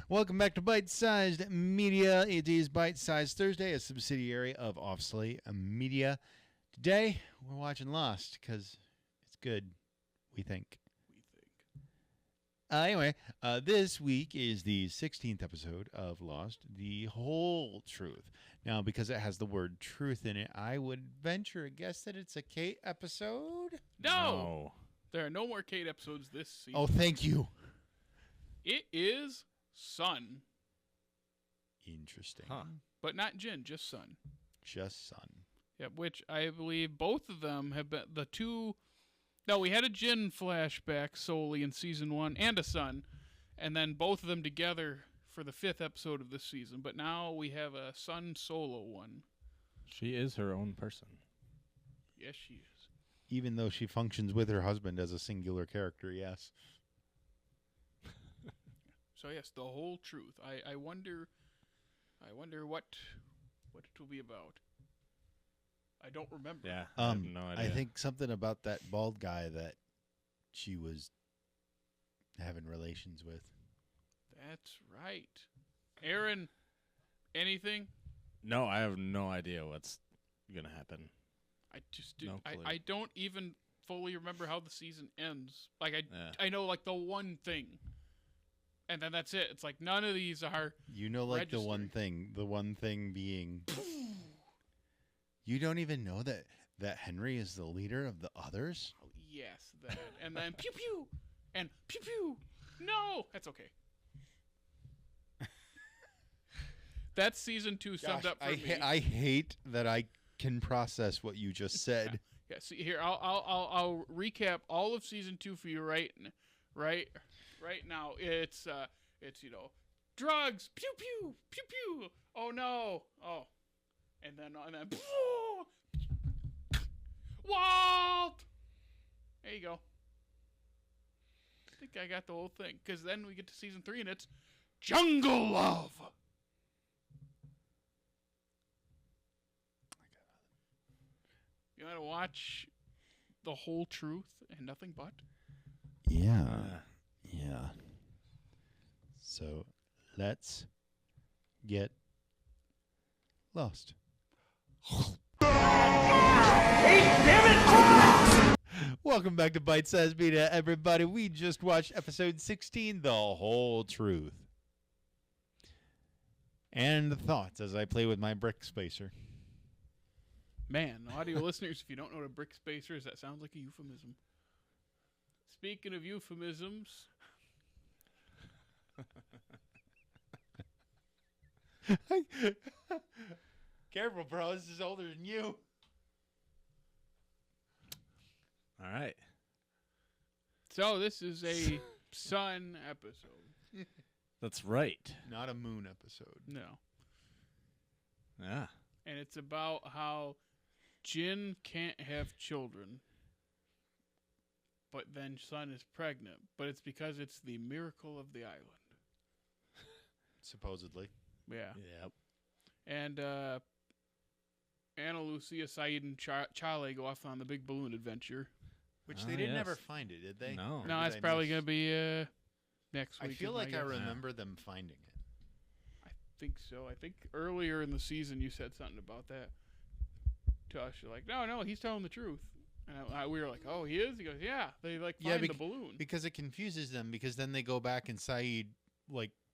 Welcome back to Bite-Sized Media. It is Bite-Sized Thursday, a subsidiary of Slate Media. Today, we're watching Lost because it's good, we think. Anyway, this week is the 16th episode of Lost, The Whole Truth. Now, because it has the word truth in it, I would venture a guess that it's a Kate episode? No! There are no more Kate episodes this season. Oh, thank you. It is Sun. Interesting. Huh. But not Jin, just Sun. Just Sun. Yep, which I believe both of them have been the two... No, we had a Jin flashback solely in season 1 and a Sun, and then both of them together for the 5th episode of this season. But now we have a Sun solo one. She is her own person. Yes, she is. Even though she functions with her husband as a singular character, yes. So yes, the whole truth. I wonder what it will be about. I don't remember. Yeah, I have no idea. I think something about that bald guy that she was having relations with. That's right. Aaron, anything? No, I have no idea what's going to happen. I just did. No clue. I don't even fully remember how the season ends. Like I know like the one thing. And then that's it. It's like none of these are like the one thing being you don't even know that Henry is the leader of the others? Oh, yes, that. And then pew pew and pew pew. No, that's okay. That's season 2 summed up for me. I hate that I can process what you just said. Yeah, see here, I'll recap all of season 2 for you right now. It's drugs, pew pew, pew pew. Oh no, oh, and then Walt. There you go. I think I got the whole thing because then we get to season 3 and it's jungle love. You want to watch The Whole Truth and Nothing But? Yeah. So let's get lost. Welcome back to Bite Size Media, everybody. We just watched episode 16, The Whole Truth. And thoughts as I play with my brick spacer. Man, audio listeners, if you don't know what a brick spacer is, that sounds like a euphemism. Speaking of euphemisms... Careful, bro. This is older than you. All right. So this is a Sun episode. That's right. Not a Moon episode. No. Yeah. And it's about how Jin can't have children, but then Sun is pregnant. But it's because it's the miracle of the island. Supposedly. Yeah. Yep. And Anna Lucia, Saeed, and Chale go off on the big balloon adventure. Which they didn't ever find it, did they? No. No, it's probably going to be next week. I feel like I remember them finding it. I think so. I think earlier in the season you said something about that to us. You're like, no, he's telling the truth. And we were like, oh, he is? He goes, yeah. They find the balloon. Because it confuses them because then they go back and Saeed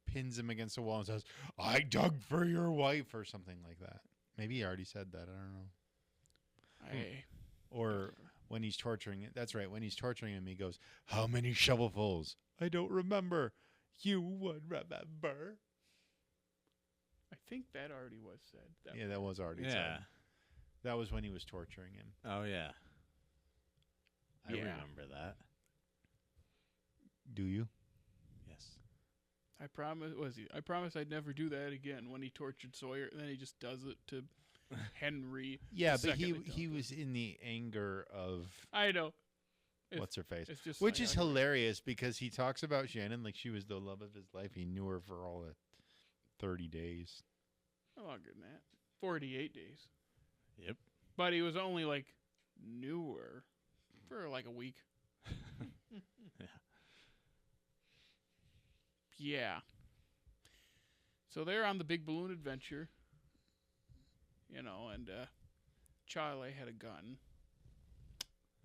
pins him against the wall and says, I dug for your wife or something like that. Maybe he already said that. I don't know. Or when he's torturing it. That's right. When he's torturing him, he goes, how many shovelfuls? I don't remember. You would remember. I think that already was said. That was already said. That was when he was torturing him. Oh, yeah. I remember that. Do you? Yes. I promised I'd never do that again when he tortured Sawyer, and then he just does it to Henry. Yeah, but he was in the anger of... I know. What's her face? Which is hilarious because he talks about Shannon like she was the love of his life. He knew her for all of 30 days. Longer than that. 48 days. Yep. But he was only knew her for a week. Yeah. Yeah. So they're on the big balloon adventure, you know, and Charlie had a gun,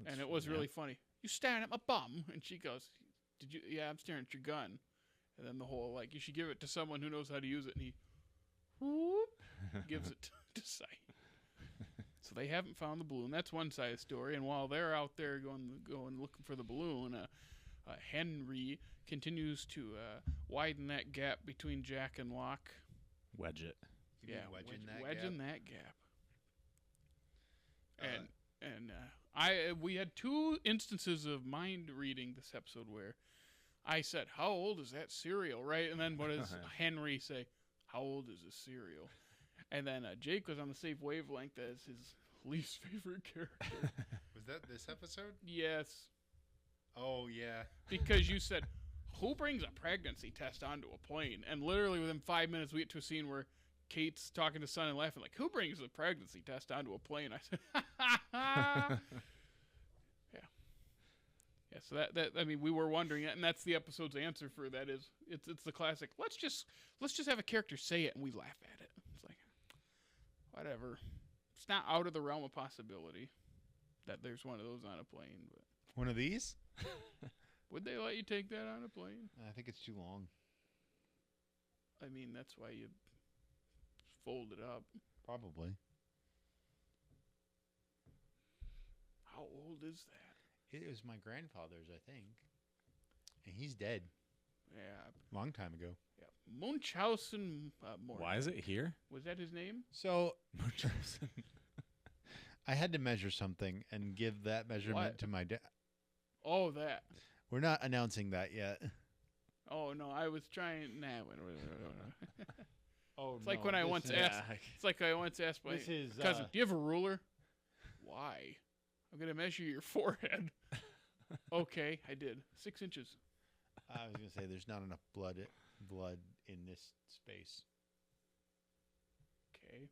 and it was really funny. You staring at my bum? And she goes, "Did you? Yeah, I'm staring at your gun." And then the whole like, you should give it to someone who knows how to use it, and he whoop, gives it to Sight. So they haven't found the balloon. That's one side of the story. And while they're out there going looking for the balloon, Henry continues to widen that gap between Jack and Locke. Wedge it. You mean wedging that gap. And we had two instances of mind reading this episode where I said, "How old is that cereal?" Right, and then what does Henry say? "How old is this cereal?" And then Jake was on the same wavelength as his least favorite character. Was that this episode? Yes. Oh, yeah. Because you said, "Who brings a pregnancy test onto a plane?" And literally within 5 minutes, we get to a scene where Kate's talking to Sun and laughing, like, "Who brings a pregnancy test onto a plane?" I said, Yeah. Yeah, so that I mean, we were wondering that, and that's the episode's answer for that is, it's the classic, let's just have a character say it and we laugh at it. It's like, whatever. It's not out of the realm of possibility that there's one of those on a plane, but One of these? would they let you take that on a plane? I think it's too long. I mean, that's why you fold it up. Probably. How old is that? It was my grandfather's, I think. And he's dead. Yeah. Long time ago. Yeah. Munchausen Moerdyke. Why is it here? Was that his name? So, I had to measure something and give that measurement What? to my dad. Oh, that. We're not announcing that yet. Oh, no, I was trying. Nah. Oh, It's like when I once asked. It's like I once asked my This is, cousin, "Do you have a ruler?" "Why?" "I'm going to measure your forehead." "Okay, I did. 6 inches." I was going to say there's not enough blood in this space. Okay.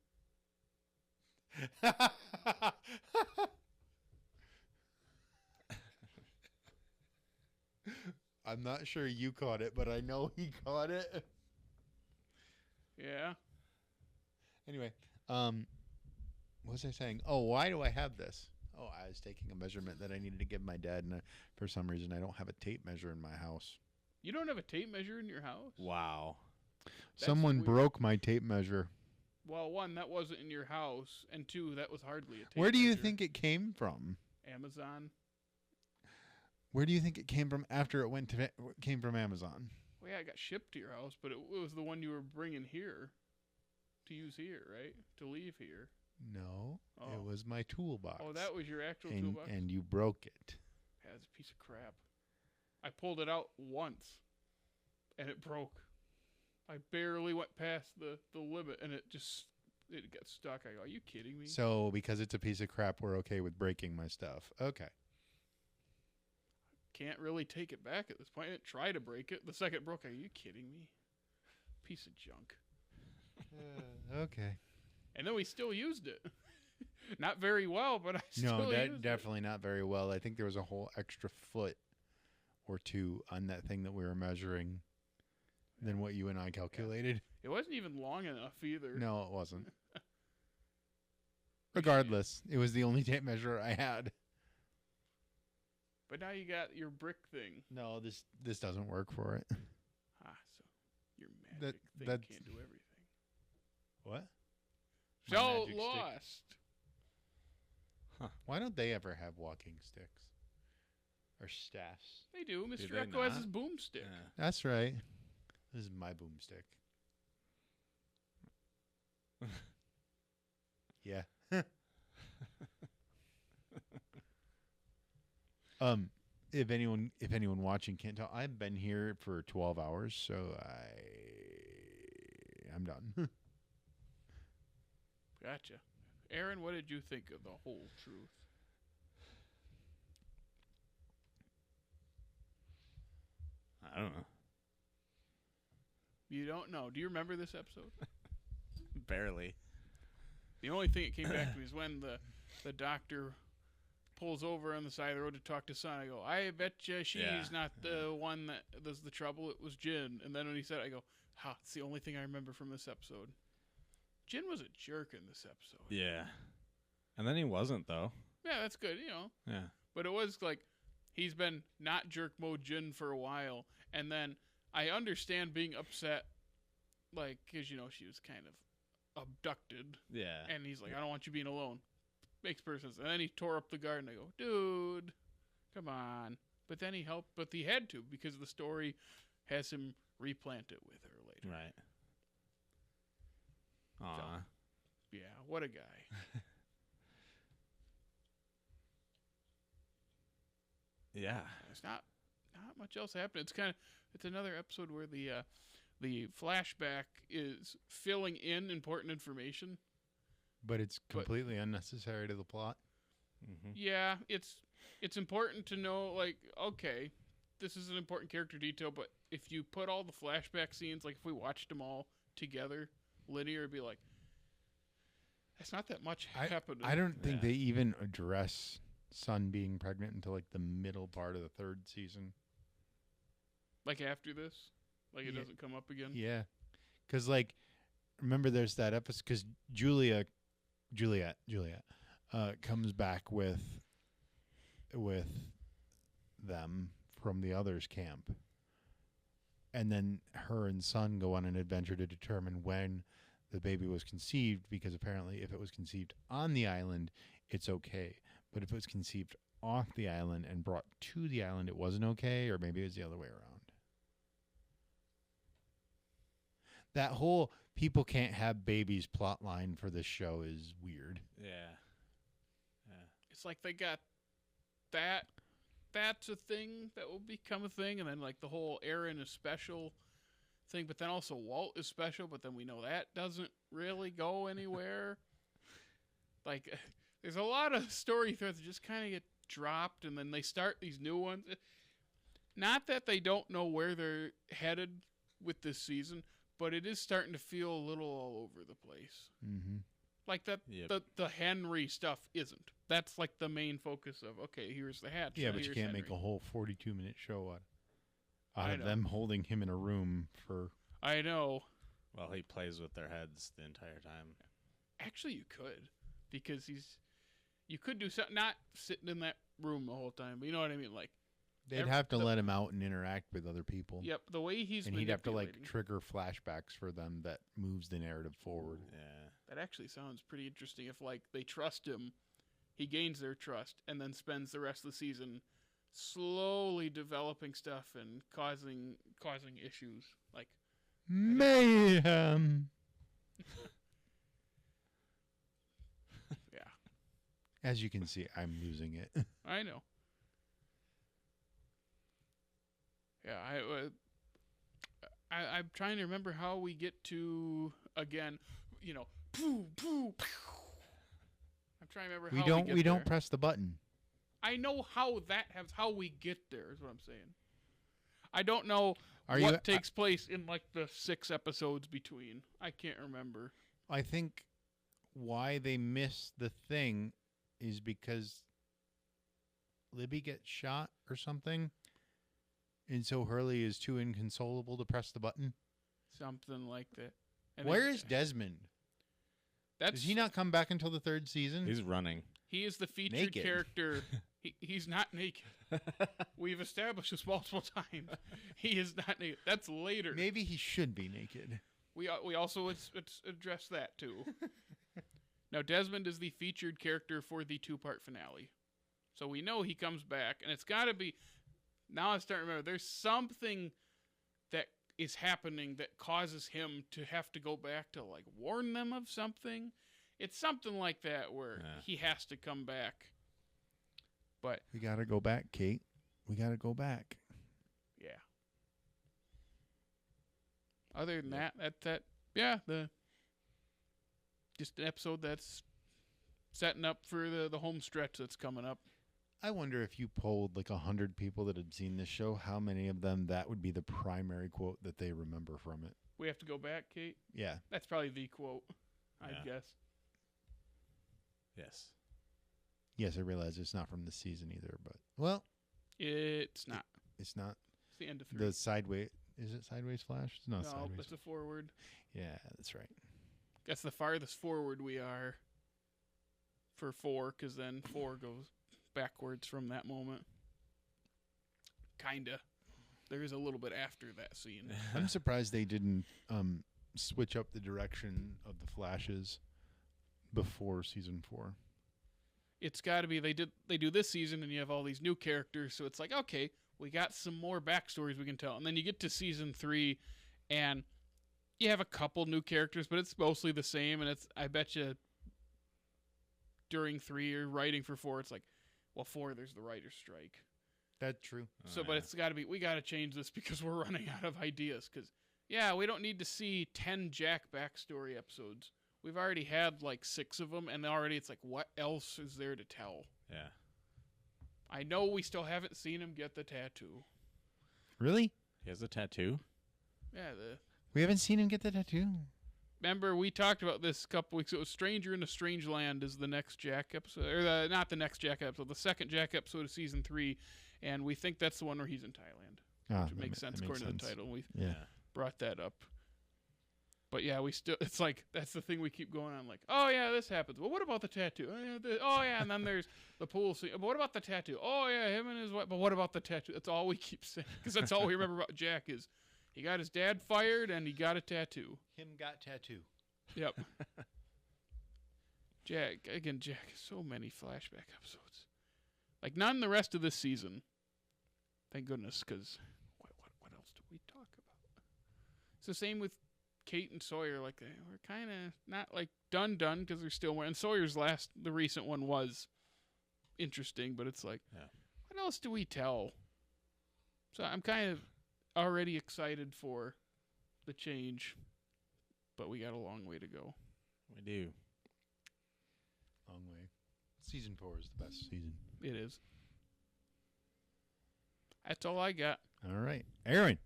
I'm not sure you caught it, but I know he caught it. Yeah. Anyway, what was I saying? Oh, why do I have this? Oh, I was taking a measurement that I needed to give my dad, and for some reason I don't have a tape measure in my house. You don't have a tape measure in your house? Wow. That's Someone weird. broke my tape measure. Well, one, that wasn't in your house, and two, that was hardly a tape Where do you measure. think it came from? Amazon. Where do you think it came from after it came from Amazon? Well, yeah, it got shipped to your house, but it was the one you were bringing here to use here, right? To leave here. No, Oh. it was my toolbox. Oh, that was your actual and, toolbox? and you broke it. Yeah, it's a piece of crap. I pulled it out once, and it broke. I barely went past the limit, and it got stuck. I go, "Are you kidding me?" So because it's a piece of crap, we're okay with breaking my stuff. Okay. Can't really take it back at this point. I didn't try to break it. The second it broke, "Are you kidding me?" Piece of junk. Okay. And then we still used it. Not very well, but I still No, used it. definitely not very well. I think there was a whole extra foot or two on that thing that we were measuring than what you and I calculated. It wasn't even long enough either. No, it wasn't. Regardless, it was the only tape measure I had. But now you got your brick thing. No, this doesn't work for it. So your magic thing that's- can't do everything. What? My So magic stick. lost. Why don't they ever have walking sticks or staffs? They do. Do Mr. they Echo has not? his boomstick. Yeah. That's right. This is my boomstick. Yeah. If anyone watching can't tell, I've been here for 12 hours, so I'm done. Gotcha. Aaron, what did you think of the whole truth? I don't know. You don't know. Do you remember this episode? Barely. The only thing that came back to me is when the doctor pulls over on the side of the road to talk to Sun. I go, I bet you she's not the one that was the trouble. It was Jin. And then when he said it, I go, it's the only thing I remember from this episode. Jin was a jerk in this episode. Yeah. And then he wasn't, though. Yeah, that's good, Yeah. But it was like he's been not jerk mode Jin for a while. And then I understand being upset, like, because, she was kind of abducted. Yeah. And he's like, I don't want you being alone. Makes perfect sense. And then he tore up the garden. I go, dude, come on. But then he helped, but he had to because the story has him replant it with her later. Right. Aw. So, yeah, what a guy. Yeah. There's not much else happening. It's another episode where the flashback is filling in important information. But it's completely unnecessary to the plot. Mm-hmm. Yeah, it's important to know, like, okay, this is an important character detail, but if you put all the flashback scenes, like if we watched them all together, linear, it'd be like, that's not that much happening. I don't think they even address Sun being pregnant until like the middle part of the third season. Like after this? Like it doesn't come up again? Yeah. Because, like, remember there's that episode, because Juliet comes back with them from the others' camp. And then her and Sun go on an adventure to determine when the baby was conceived, because apparently if it was conceived on the island, it's okay. But if it was conceived off the island and brought to the island, it wasn't okay, or maybe it was the other way around. That whole people can't have babies plot line for this show is weird. Yeah. It's like they got that's a thing that will become a thing, and then like the whole Aaron is special thing, but then also Walt is special, but then we know that doesn't really go anywhere. Like there's a lot of story threads that just kind of get dropped, and then they start these new ones. Not that they don't know where they're headed with this season, but it is starting to feel a little all over the place. Mm-hmm. Like that, the Henry stuff isn't. That's like the main focus of, okay, here's the hatch. Yeah, but you can't Henry. make a whole 42-minute show out of them holding him in a room for... I know. Well, he plays with their heads the entire time. Actually, you could. Because you could do something, not sitting in that room the whole time, but you know what I mean? Like, They'd have to let him out and interact with other people. Yep, the way he's and he'd have to like trigger flashbacks for them that moves the narrative forward. Yeah. That actually sounds pretty interesting. If like they trust him, he gains their trust, and then spends the rest of the season slowly developing stuff and causing issues. Like mayhem. Yeah. As you can see, I'm losing it. I know. Yeah, I'm trying to remember how we get to, again, poo, poo, pew. I'm trying to remember how we don't there. press the button. I know how we get there is what I'm saying. I don't know takes place in like the 6 episodes between. I can't remember. I think why they miss the thing is because Libby gets shot or something. And so Hurley is too inconsolable to press the button? Something like that. And where is Desmond? Does he not come back until the 3rd season? He's running. He is the featured character. He's not naked. We've established this multiple times. He is not naked. That's later. Maybe he should be naked. We also address that too. Now Desmond is the featured character for the 2-part finale. So we know he comes back, and it's got to be... Now I'm starting to remember, there's something that is happening that causes him to have to go back to, like, warn them of something. It's something like that where he has to come back. But we got to go back, Kate. We got to go back. Yeah. Other than that, just an episode that's setting up for the home stretch that's coming up. I wonder if you polled like 100 people that had seen this show, how many of them that would be the primary quote that they remember from it. We have to go back, Kate? Yeah. That's probably the quote, I'd guess. Yes. Yes, I realize it's not from this season either, but well, It's not. it's not It's the end of 3. the sideways. Is it sideways flash? It's not No, sideways. it's a forward. Yeah, that's right. That's the farthest forward we are for 4, because then 4 goes backwards from that moment. Kinda. There is a little bit after that scene. I'm surprised they didn't switch up the direction of the flashes before season 4. It's got to be they do this season, and you have all these new characters, so it's like, okay, we got some more backstories we can tell. And then you get to season 3, and you have a couple new characters, but it's mostly the same. And I bet you during 3 or writing for 4, it's like, well, 4 there's the writer's strike. That's true. But it's got to be, we got to change this because we're running out of ideas. Because, yeah, we don't need to see 10 Jack backstory episodes. We've already had like 6 of them, and already it's like, what else is there to tell? Yeah. I know we still haven't seen him get the tattoo. Really? He has a tattoo? Yeah, We haven't seen him get the tattoo. remember we talked about this a couple weeks ago. Stranger in a Strange Land is the next Jack episode, or not the next Jack episode, the second Jack episode of season 3, and we think that's the one where he's in Thailand, which makes sense according to the title. We brought that up. But yeah, it's like, that's the thing we keep going on, like, oh yeah, this happens. Well, what about the tattoo? Oh yeah, and then there's the pool scene. But what about the tattoo? Oh yeah, him and his wife. But what about the tattoo? That's all we keep saying, because that's all we remember about Jack is he got his dad fired and he got a tattoo. Him got tattoo. Yep. Jack has so many flashback episodes. Like, none the rest of this season. Thank goodness, because what else do we talk about? It's the same with Kate and Sawyer. Like, we're kind of not like done because there's still more. And Sawyer's the recent one was interesting, but it's like, what else do we tell? So I'm kind of already excited for the change, but we got a long way to go. We do. Long way. Season 4 is the best season. It is. That's all I got. All right. Aaron,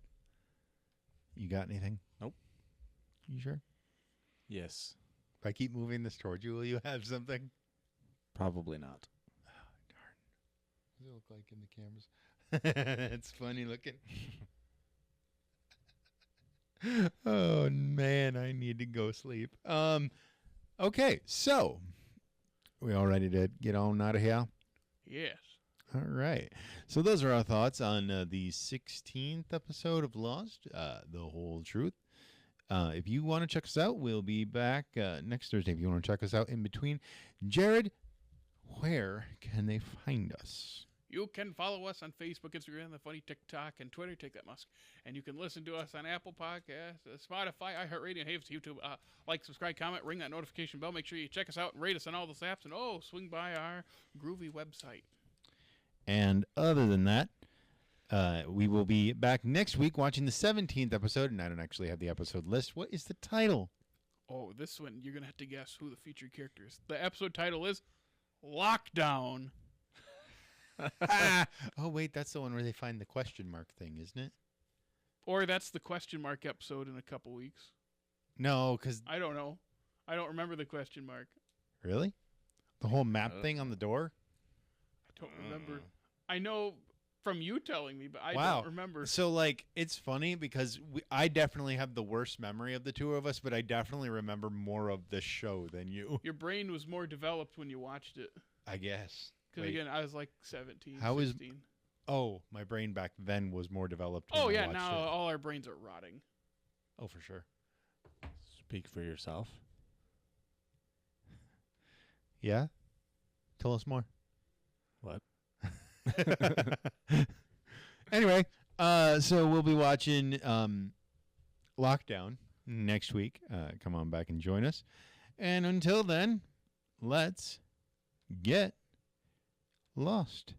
you got anything? Nope. You sure? Yes. If I keep moving this towards you, will you have something? Probably not. Oh, darn. What does it look like in the cameras? It's funny looking. Oh, man, I need to go sleep. Okay, so we all ready to get on out of here? Yes. All right. So those are our thoughts on the 16th episode of Lost, The Whole Truth. If you want to check us out, we'll be back next Thursday. If you want to check us out in between. Jared, where can they find us? You can follow us on Facebook, Instagram, the funny TikTok, and Twitter. Take that, Musk. And you can listen to us on Apple Podcasts, Spotify, iHeartRadio, and YouTube. Like, subscribe, comment, ring that notification bell. Make sure you check us out and rate us on all those apps. And, swing by our groovy website. And other than that, we will be back next week watching the 17th episode. And I don't actually have the episode list. What is the title? Oh, this one, you're going to have to guess who the featured character is. The episode title is Lockdown. Oh, wait, that's the one where they find the question mark thing, isn't it? Or that's the question mark episode in a couple weeks. No, because... I don't know. I don't remember the question mark. Really? The whole map thing on the door? I don't remember. I know from you telling me, but I Wow. don't remember. So, like, it's funny because I definitely have the worst memory of the two of us, but I definitely remember more of the show than you. Your brain was more developed when you watched it. I guess. Because, again, I was like 17, How 16. Oh, my brain back then was more developed. Oh, when I yeah, watched now it. all our brains are rotting. Oh, for sure. Speak for yourself. Yeah? Tell us more. What? Anyway, so we'll be watching Lockdown next week. Come on back and join us. And until then, let's get lost.